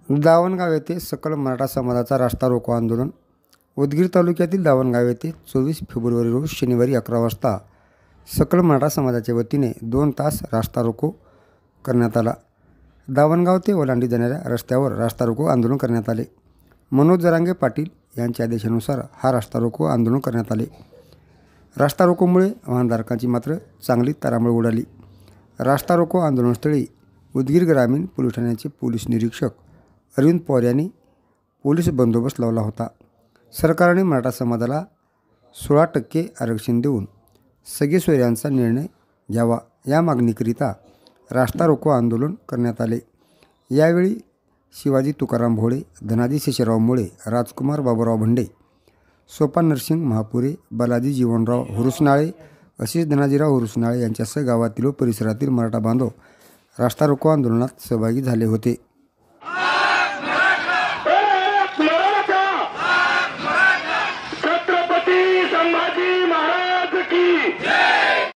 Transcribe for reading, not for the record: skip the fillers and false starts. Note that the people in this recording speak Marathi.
दावणगाव येथे सकल मराठा समाजाचा रास्ता रोको आंदोलन. उदगीर तालुक्यातील दावणगाव येथे 24 फेब्रुवारी रोज शनिवारी 11 वाजता सकल मराठा समाजाच्या वतीने 2 तास रास्ता रोको करण्यात आला. दावणगाव ते ओलांडी जाणाऱ्या रस्त्यावर रास्ता रोको आंदोलन करण्यात आले. मनोज जरांगे पाटील यांच्या आदेशानुसार हा रास्ता रोको आंदोलन करण्यात आले. रास्ता रोकोमुळे वाहनधारकांची मात्र चांगली तारांबळ उडाली. रास्ता रोको आंदोलनस्थळी उदगीर ग्रामीण पोलीस ठाण्याचे पोलीस निरीक्षक अरविंद पवार यांनी पोलीस बंदोबस्त लावला होता. सरकारने मराठा समाजाला 16% आरक्षण देऊन सगळे सोयऱ्यांचा निर्णय घ्यावा या मागणीकरिता रास्ता रोको आंदोलन करण्यात आले. यावेळी शिवाजी तुकाराम भोळे, धनाजी शेषराव मुळे, राजकुमार बाबूराव भंडे, सोपान नरसिंग महापुरे, बालाजी जीवनराव हुरुसनाळे, अशीच धनाजीराव हुरुसनाळे यांच्यासह गावातील व परिसरातील मराठा बांधव रास्ता रोको आंदोलनात सहभागी झाले होते. छत्रपती संभाजी महाराज की